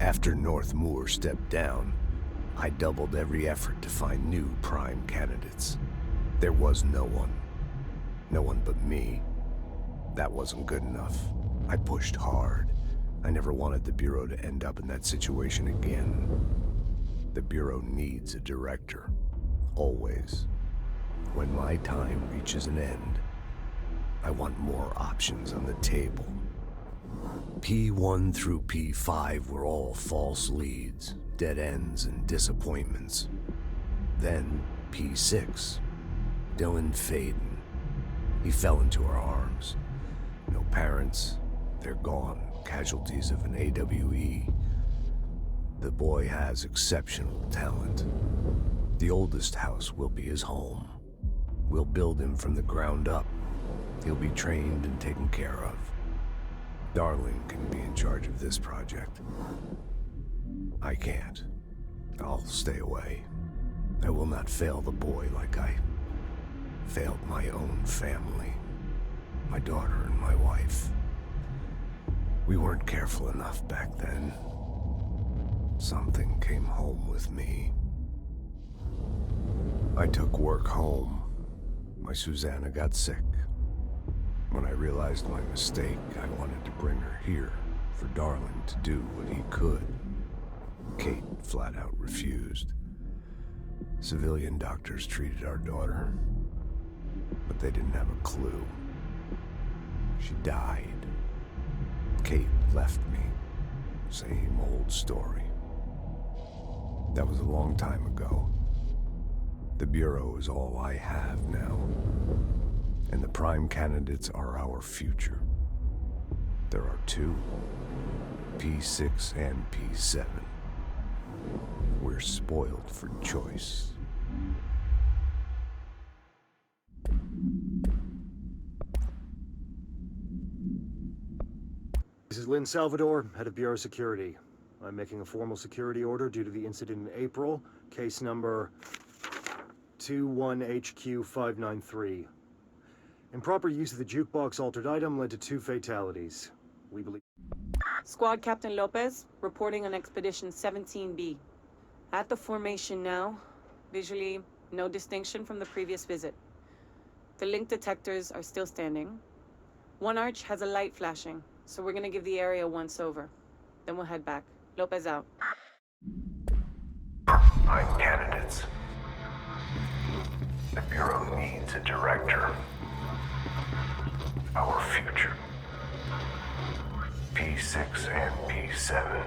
After North Moore stepped down, I doubled every effort to find new prime candidates. There was no one. No one but me. That wasn't good enough. I pushed hard. I never wanted the Bureau to end up in that situation again. The Bureau needs a director. Always. When my time reaches an end, I want more options on the table. P1 through P5 were all false leads, dead ends, and disappointments. Then P6, Dylan Faden. He fell into our arms. No parents, they're gone, casualties of an AWE. The boy has exceptional talent. The oldest house will be his home. We'll build him from the ground up. He'll be trained and taken care of. Darling can be in charge of this project. I can't. I'll stay away. I will not fail the boy like I failed my own family. My daughter and my wife. We weren't careful enough back then. Something came home with me. I took work home. My Susanna got sick. When I realized my mistake, I wanted to bring her here for Darling to do what he could. Kate flat out refused. Civilian doctors treated our daughter, but they didn't have a clue. She died. Kate left me. Same old story. That was a long time ago. The Bureau is all I have now. And the prime candidates are our future. There are two, P6 and P7. We're spoiled for choice. This is Lynn Salvador, head of Bureau Security. I'm making a formal security order due to the incident in April, case number 21HQ593. Improper use of the jukebox altered item led to 2 fatalities. We believe... Squad Captain Lopez, reporting on Expedition 17B. At the formation now, visually, no distinction from the previous visit. The link detectors are still standing. One arch has a light flashing, so we're gonna give the area a once-over. Then we'll head back. Lopez out. Prime candidates. The Bureau needs a director. Our future. P6 and P7.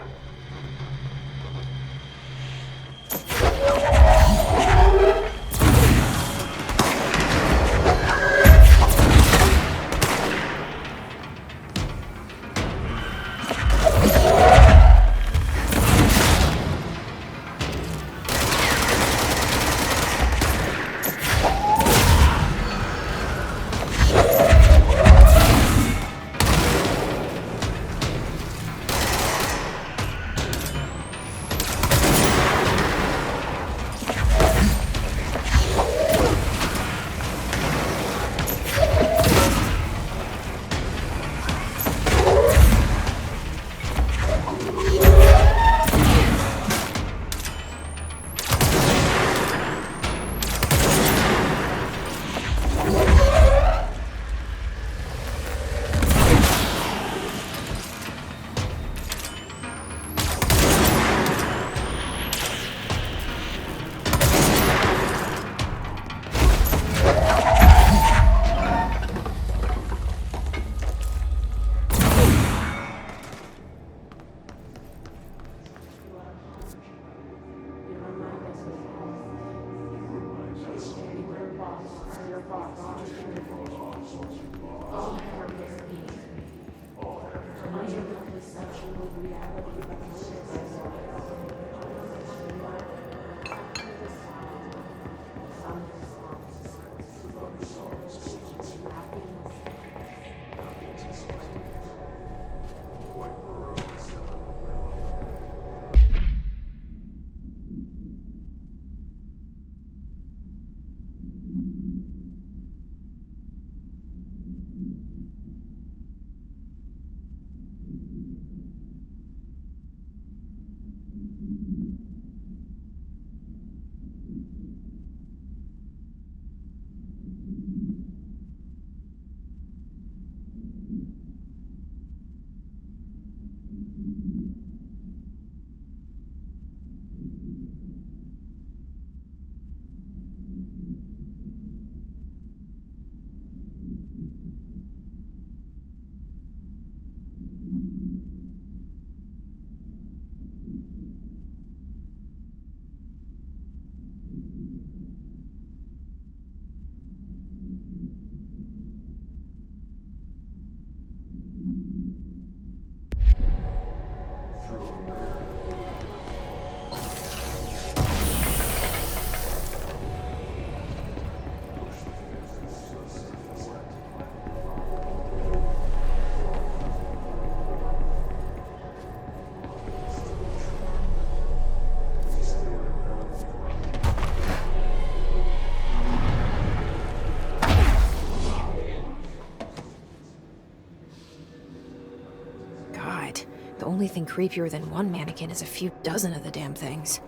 The only thing creepier than one mannequin is a few dozen of the damn things.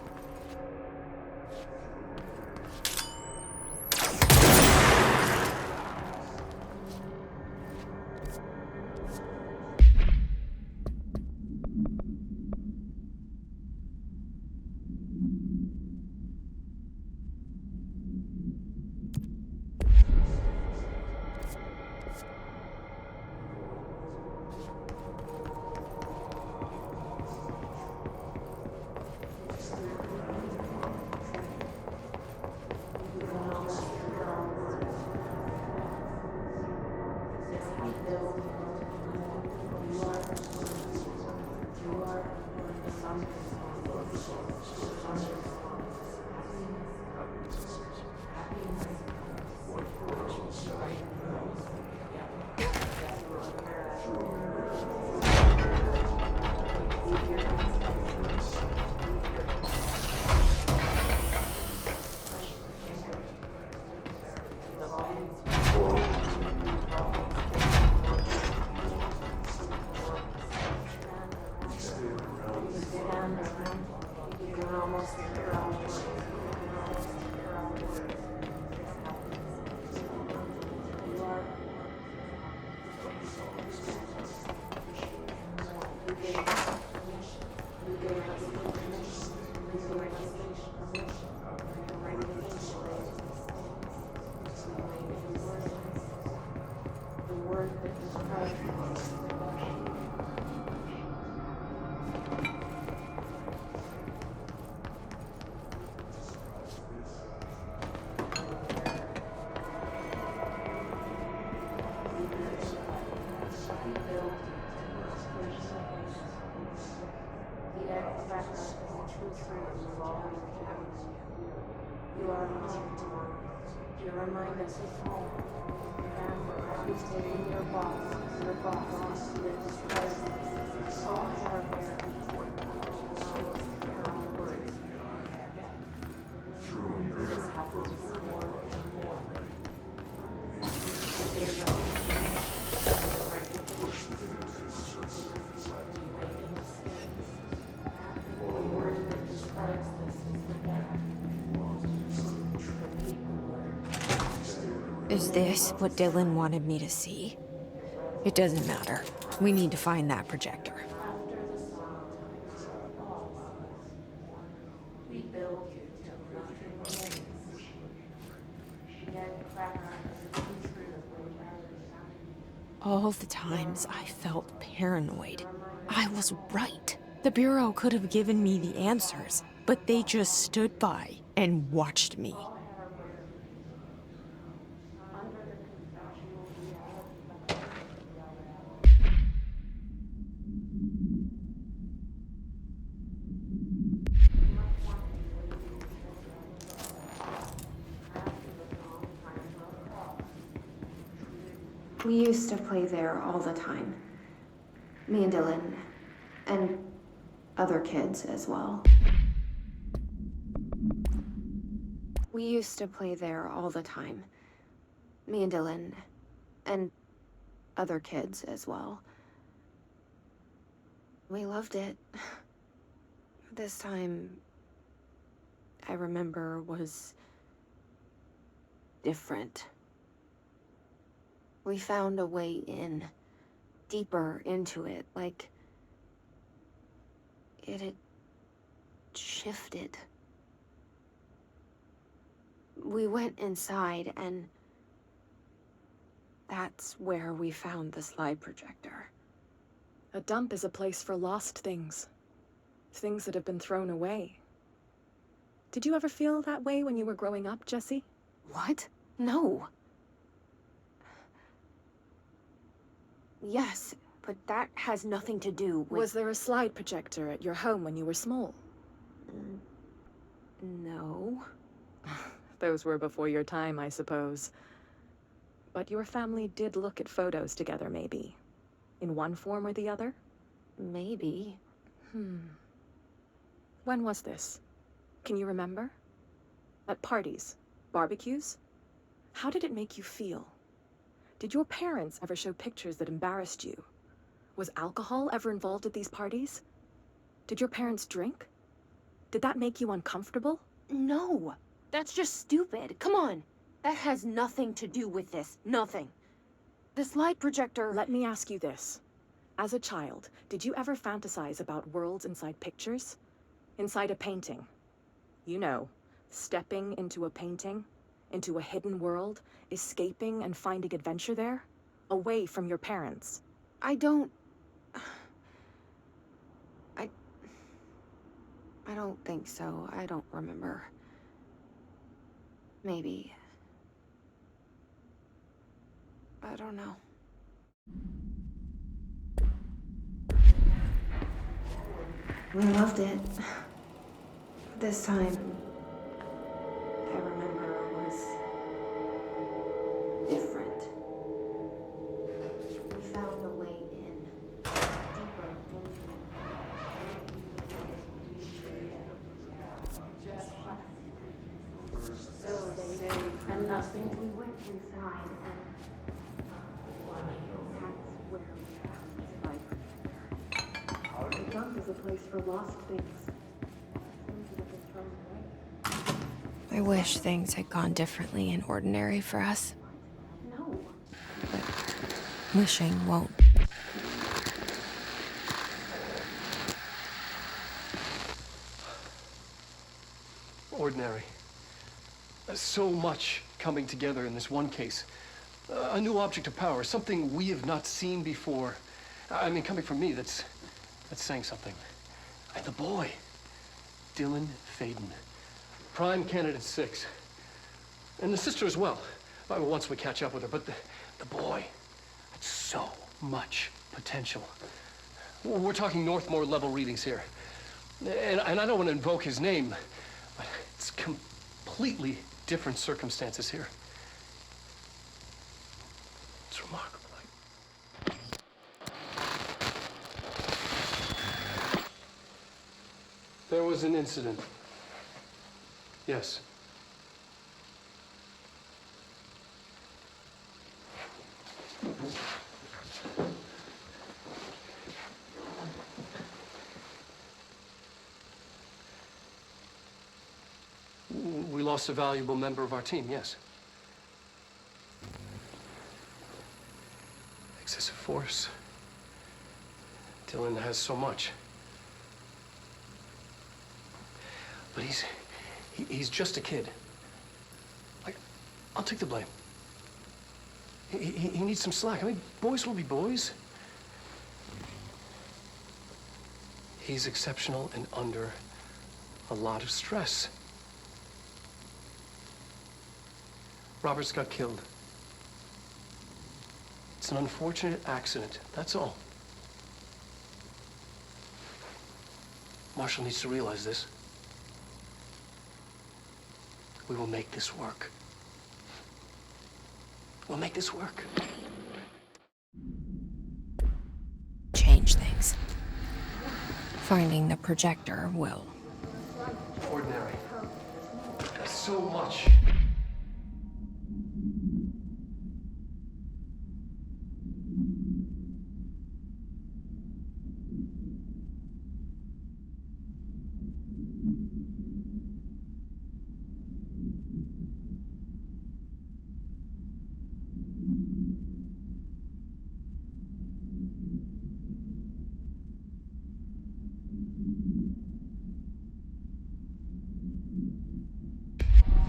Is this what Dylan wanted me to see? It doesn't matter. We need to find that projector. All the times I felt paranoid, I was right. The Bureau could have given me the answers, but they just stood by and watched me. We used to play there all the time. Me and Dylan, and other kids as well. We used to play there all the time. Me and Dylan, and other kids as well. We loved it. This time, I remember, was different. We found a way in, deeper into it, like it had shifted. We went inside, and that's where we found the slide projector. A dump is a place for lost things. Things that have been thrown away. Did you ever feel that way when you were growing up, Jesse? What? No. Yes, but that has nothing to do with... Was there a slide projector at your home when you were small? No. Those were before your time, I suppose. But your family did look at photos together, maybe. In one form or the other? Maybe. When was this? Can you remember? At parties? Barbecues? How did it make you feel? Did your parents ever show pictures that embarrassed you? Was alcohol ever involved at these parties? Did your parents drink? Did that make you uncomfortable? No, that's just stupid. Come on. That has nothing to do with this. Nothing. The slide projector... Let me ask you this. As a child, did you ever fantasize about worlds inside pictures? Inside a painting? You know, stepping into a painting, into a hidden world, escaping and finding adventure there, away from your parents. I don't... I don't think so. I don't remember. Maybe. I don't know. We loved it. This time, I remember, was different. We found a way in, deeper into so they say, and nothing. We went inside, and that's where we found the slide. The dump is a place for lost things. Things that have been thrown away. I wish things had gone differently and ordinary for us. No. But wishing won't. Ordinary. So much coming together in this one case. A new object of power, something we have not seen before. I mean, coming from me, that's saying something. And the boy, Dylan Faden, prime candidate 6. And the sister as well, once we catch up with her. But the boy had so much potential. We're talking Northmore level readings here. And I don't want to invoke his name, but it's completely different circumstances here. It's remarkable. There was an incident. Yes. We lost a valuable member of our team, yes. Excessive force. Dylan has so much. But he's just a kid. I'll take the blame. He needs some slack. I mean, boys will be boys. He's exceptional and under a lot of stress. Roberts got killed. It's an unfortunate accident, that's all. Marshall needs to realize this. We will make this work. We'll make this work. Change things. Finding the projector will. Ordinary. So much.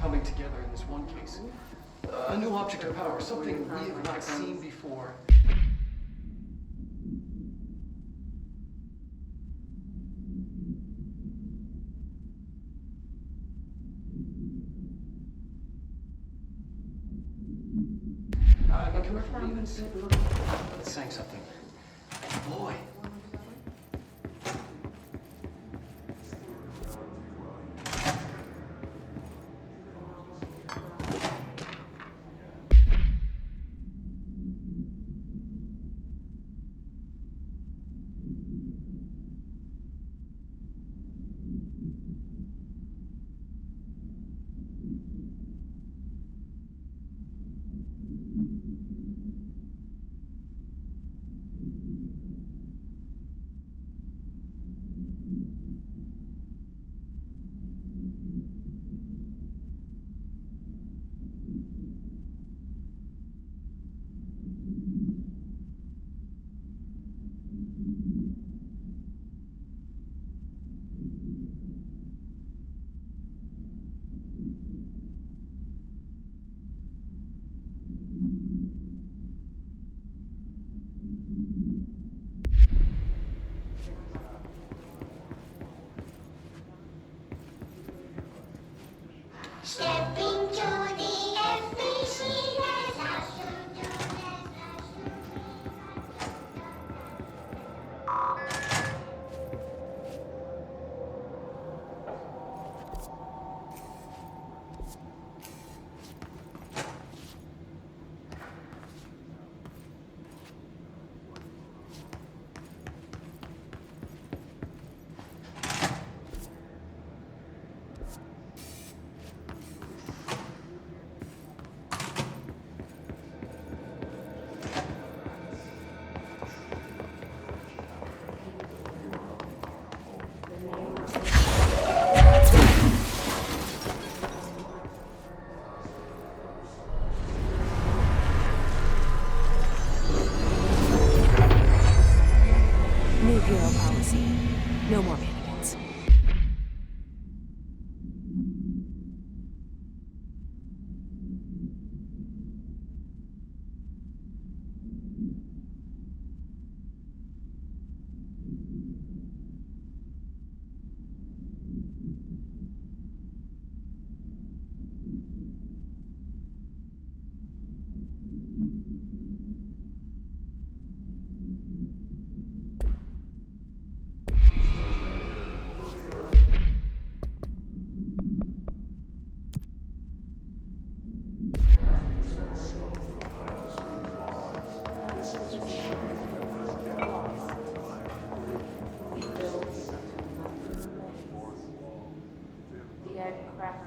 Coming together in this one case. A new object of power, something we have not seen before. I mean, coming from me, that's saying something. Boy. New Bureau policy. No more mannequins.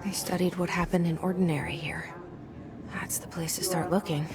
They studied what happened in Ordinary here. That's the place to start looking.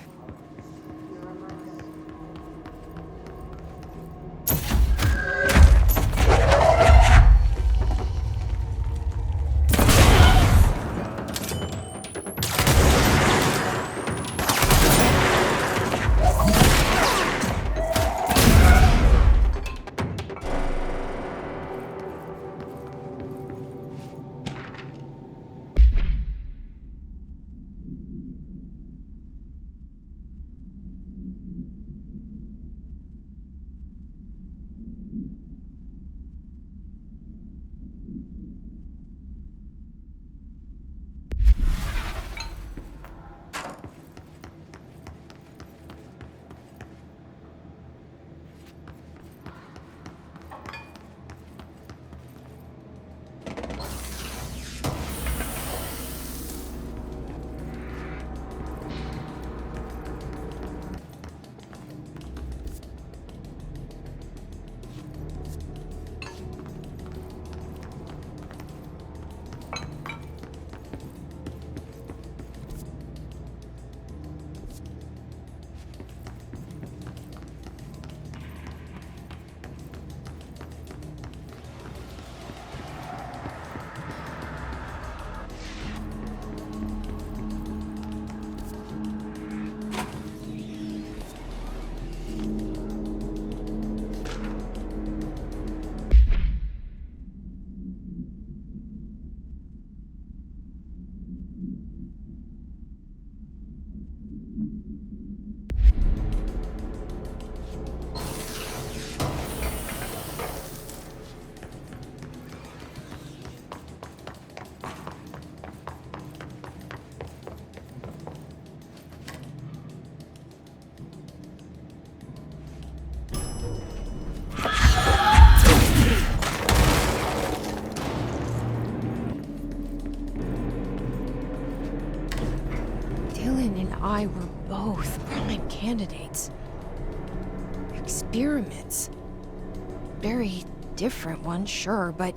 I were both prime candidates. Experiments. Very different ones, sure, but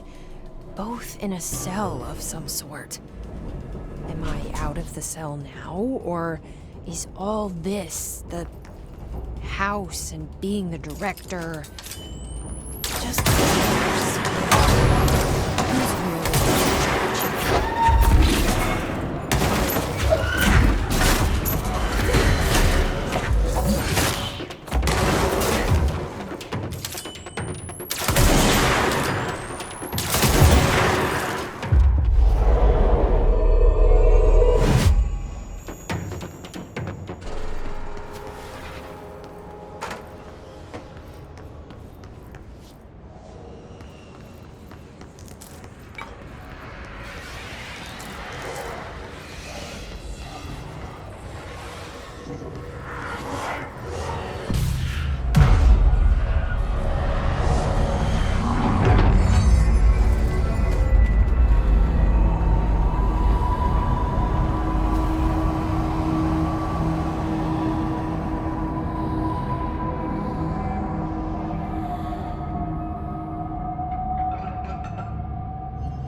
both in a cell of some sort. Am I out of the cell now, or is all this, the house and being the director, just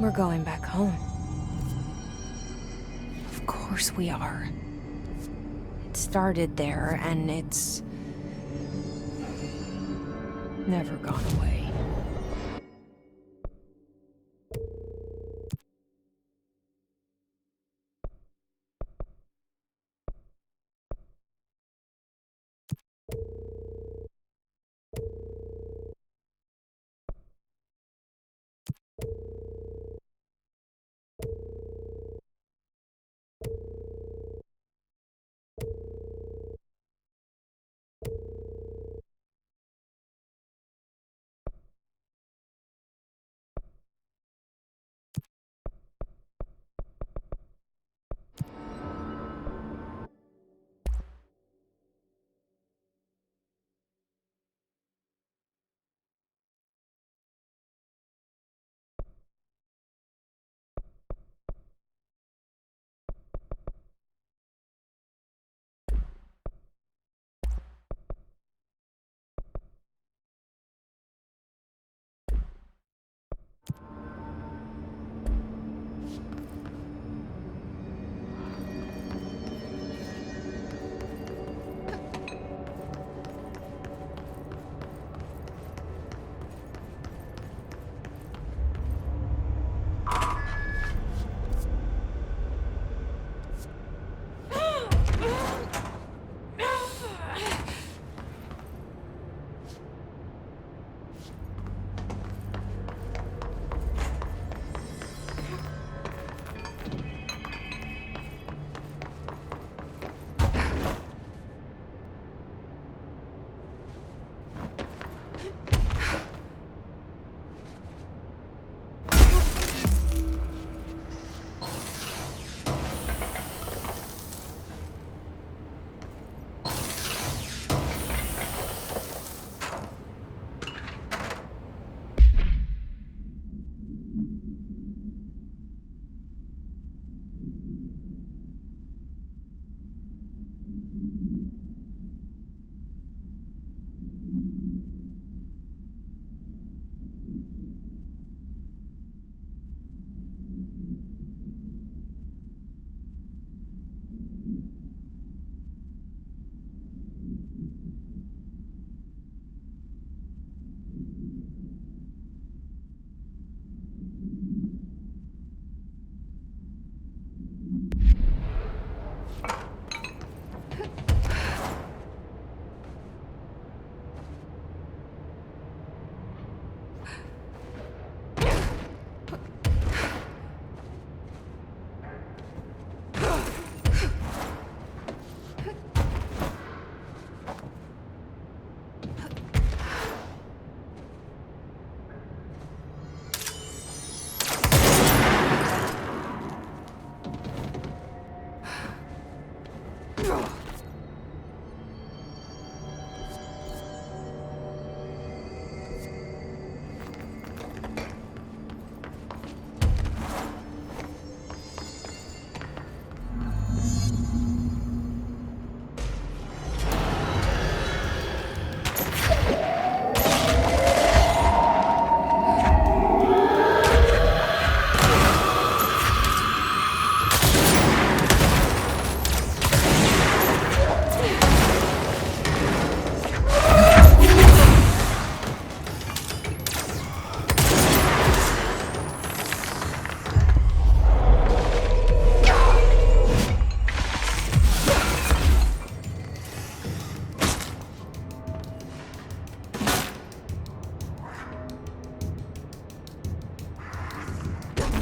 we're going back home. Of course we are. It started there, and it's never gone away.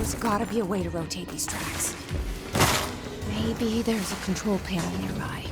There's gotta be a way to rotate these tracks. Maybe there's a control panel nearby.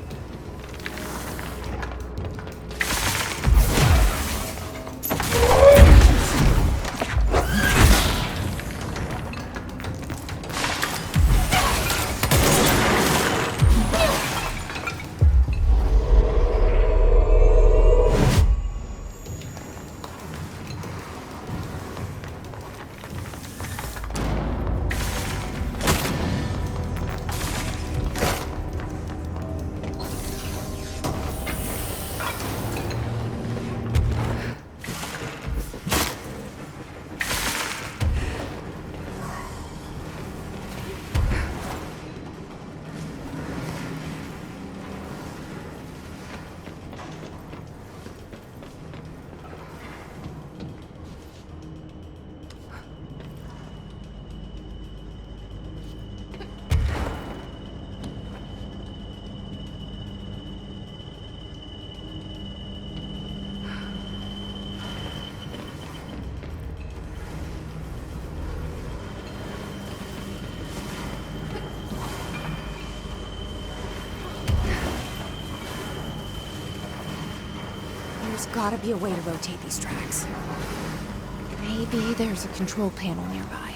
There's gotta be a way to rotate these tracks. Maybe there's a control panel nearby.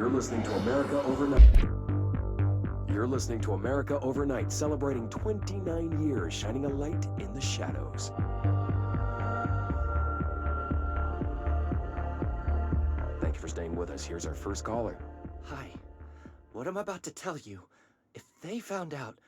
You're listening to America Overnight. You're listening to America Overnight, celebrating 29 years, shining a light in the shadows. Thank you for staying with us. Here's our first caller. Hi. What I'm about to tell you, if they found out,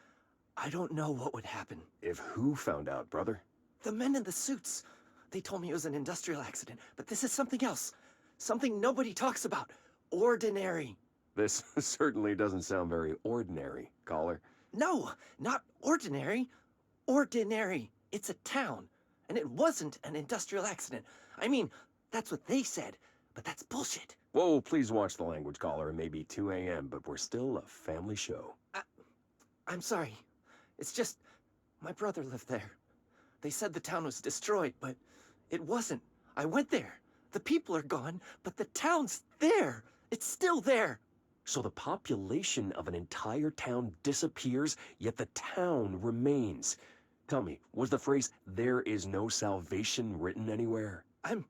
I don't know what would happen. If who found out, brother? The men in the suits. They told me it was an industrial accident, but this is something else. Something nobody talks about. Ordinary. This certainly doesn't sound very ordinary, caller. No, not ordinary. Ordinary. It's a town. And it wasn't an industrial accident. I mean, that's what they said, but that's bullshit. Whoa, please watch the language, caller. It may be 2 a.m., but we're still a family show. I'm sorry. It's just, my brother lived there. They said the town was destroyed, but it wasn't. I went there. The people are gone, but the town's there. It's still there. So the population of an entire town disappears, yet the town remains. Tell me, was the phrase, "there is no salvation," written anywhere? I'm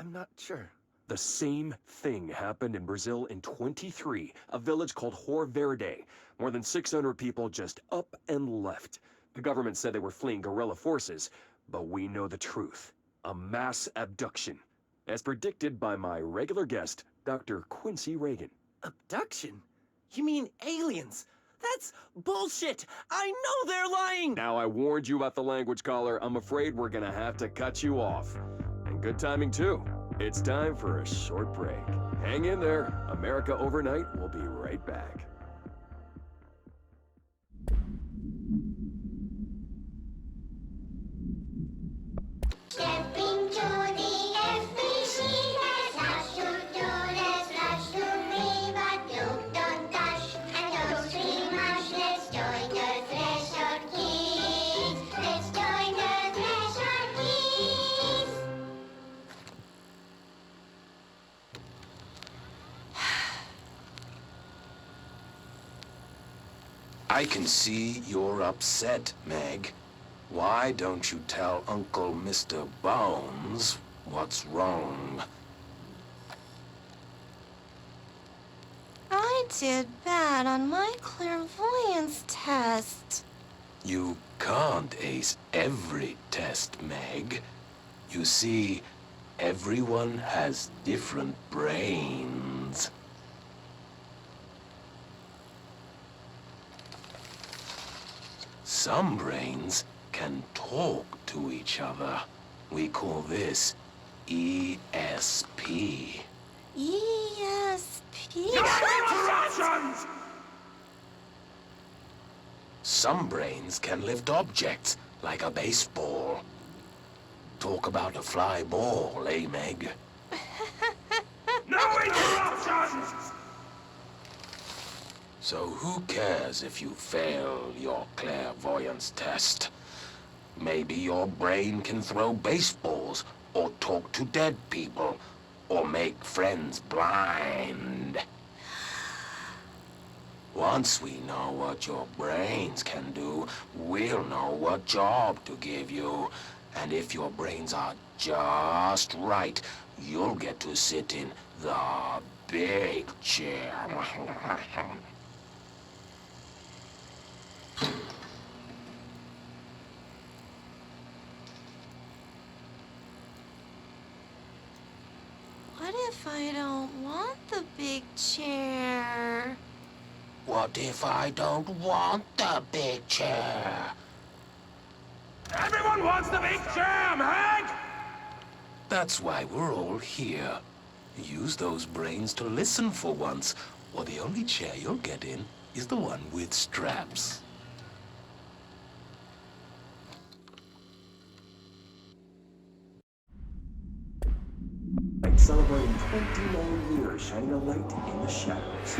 not sure. The same thing happened in Brazil in 23, a village called Hor Verde. More than 600 people just up and left. The government said they were fleeing guerrilla forces, but we know the truth. A mass abduction, as predicted by my regular guest, Dr. Quincy Reagan. Abduction? You mean aliens? That's bullshit! I know they're lying! Now, I warned you about the language, caller. I'm afraid we're gonna have to cut you off. And good timing, too. It's time for a short break. Hang in there. America Overnight will be right back. Stepping to the FBC, there's lots to do, there's lots to be, but look, don't touch, and don't scream much. Let's join the Threshold Kids. Let's join the Threshold Kids. I can see you're upset, Meg. Why don't you tell Uncle Mr. Bones what's wrong? I did bad on my clairvoyance test. You can't ace every test, Meg. You see, everyone has different brains. Some brains can talk to each other. We call this ESP. ESP? Some brains can lift objects, like a baseball. Talk about a fly ball, eh, Meg? No interruptions! So who cares if you fail your clairvoyance test? Maybe your brain can throw baseballs, or talk to dead people, or make friends blind. Once we know what your brains can do, we'll know what job to give you. And if your brains are just right, you'll get to sit in the big chair. What if I don't want the big chair? What if I don't want the big chair? Everyone wants the big chair, Meg! That's why we're all here. Use those brains to listen for once, or the only chair you'll get in is the one with straps. Celebrating 29 years, shining a light in the shadows.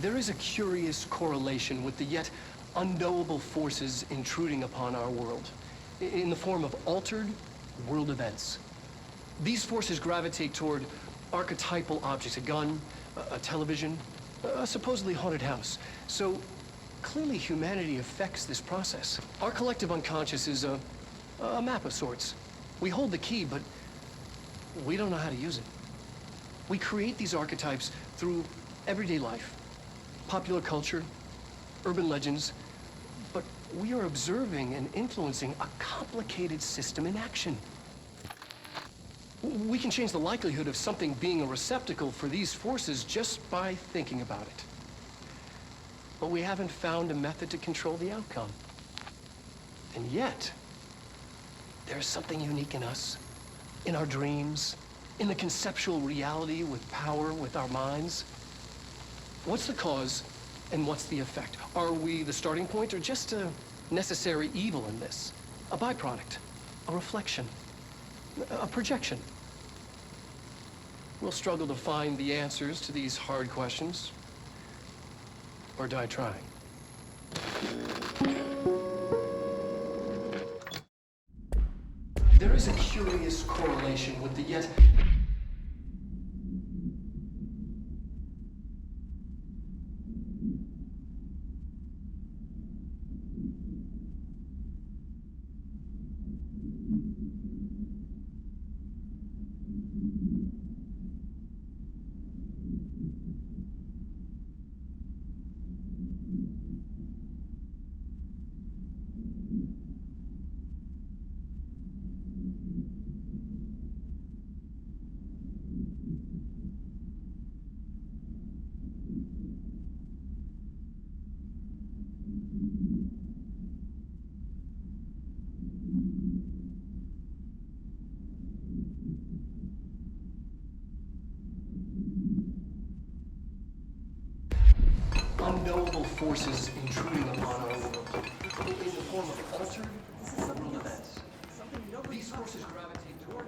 There is a curious correlation with the yet unknowable forces intruding upon our world, in the form of altered world events. These forces gravitate toward archetypal objects, a gun, a television, a supposedly haunted house. So clearly humanity affects this process. Our collective unconscious is a map of sorts. We hold the key, but we don't know how to use it. We create these archetypes through everyday life, popular culture, urban legends, but we are observing and influencing a complicated system in action. We can change the likelihood of something being a receptacle for these forces just by thinking about it. But we haven't found a method to control the outcome. And yet, there's something unique in us, in our dreams, in the conceptual reality with power with our minds. What's the cause and what's the effect? Are we the starting point or just a necessary evil in this? A byproduct, a reflection, a projection? We'll struggle to find the answers to these hard questions, or die trying. There is a curious correlation with the yet... unknowable forces intruding upon our world in the form of altered world events. These forces gravitate toward...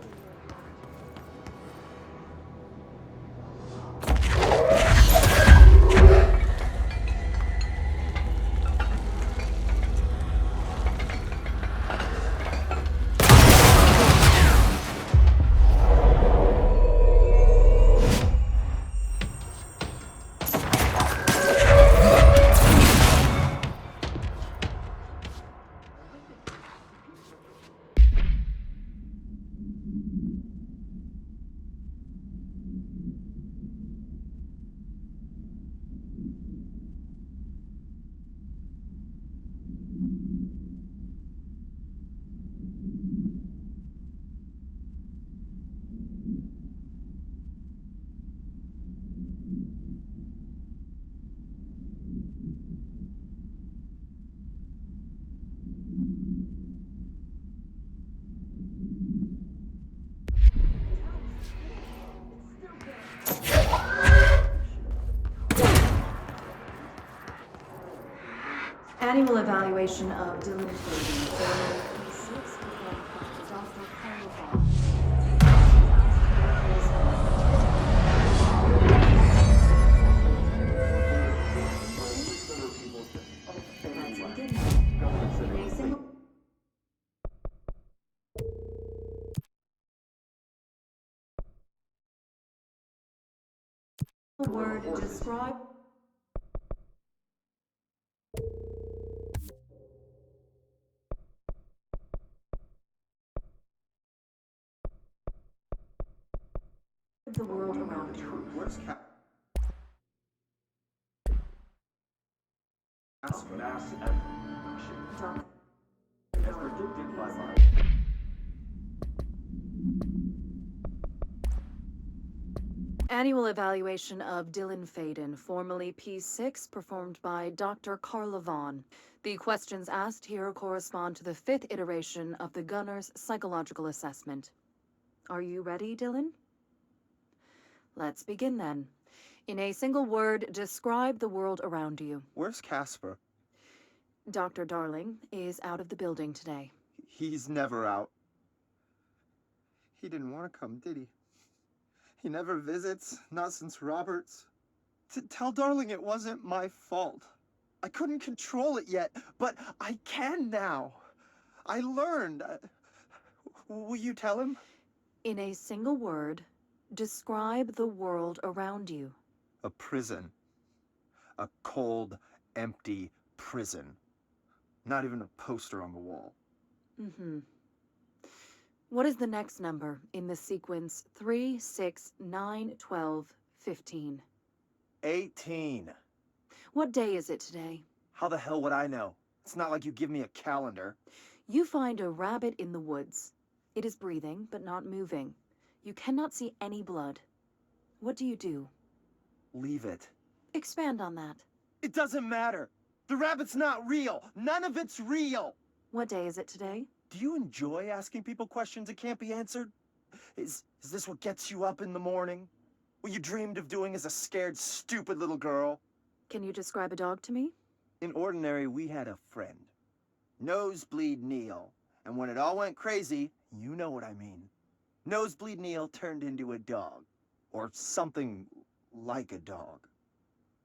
Annual evaluation of Dylan Fading, former P6 performed by Dr. Carl. Word describe the world around you. Where's mass evolution? As predicted by my... Annual evaluation of Dylan Faden, formerly P6, performed by Dr. Carl Vaughn. The questions asked here correspond to the 5th iteration of the Gunner's psychological assessment. Are you ready, Dylan? Let's begin then. In a single word, describe the world around you. Where's Casper? Dr. Darling is out of the building today. He's never out. He didn't want to come, did he? He never visits, not since Roberts. Tell Darling it wasn't my fault. I couldn't control it yet, but I can now. I learned. Will you tell him? In a single word, describe the world around you. A prison. A cold, empty prison. Not even a poster on the wall. Mm-hmm. What is the next number in the sequence 3, 6, 9, 12, 15? 18. What day is it today? How the hell would I know? It's not like you give me a calendar. You find a rabbit in the woods. It is breathing, but not moving. You cannot see any blood. What do you do? Leave it. Expand on that. It doesn't matter. The rabbit's not real. None of it's real. What day is it today? Do you enjoy asking people questions that can't be answered? Is this what gets you up in the morning? What you dreamed of doing as a scared, stupid little girl? Can you describe a dog to me? In Ordinary, we had a friend. Nosebleed Neil. And when it all went crazy, you know what I mean. Nosebleed Neil turned into a dog. Or something like a dog.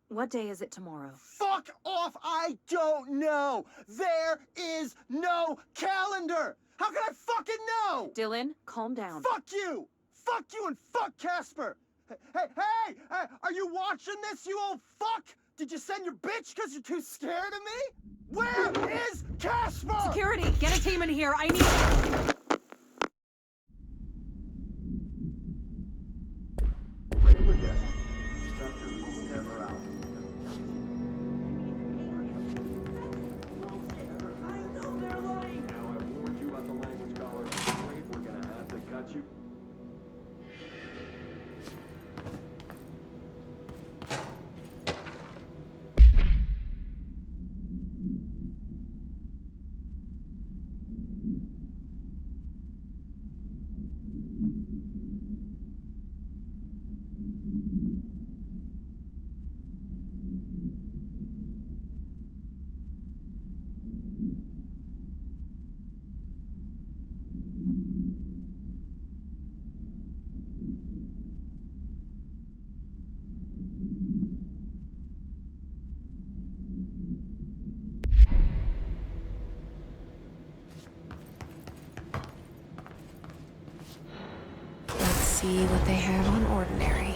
What day is it tomorrow? Fuck off! I don't know! There is no calendar! How can I fucking know? Dylan, calm down. Fuck you! Fuck you and fuck Casper! Hey! Are you watching this, you old fuck? Did you send your bitch because you're too scared of me? Where is Casper? Security, get a team in here. I need... Let's see what they have on Ordinary.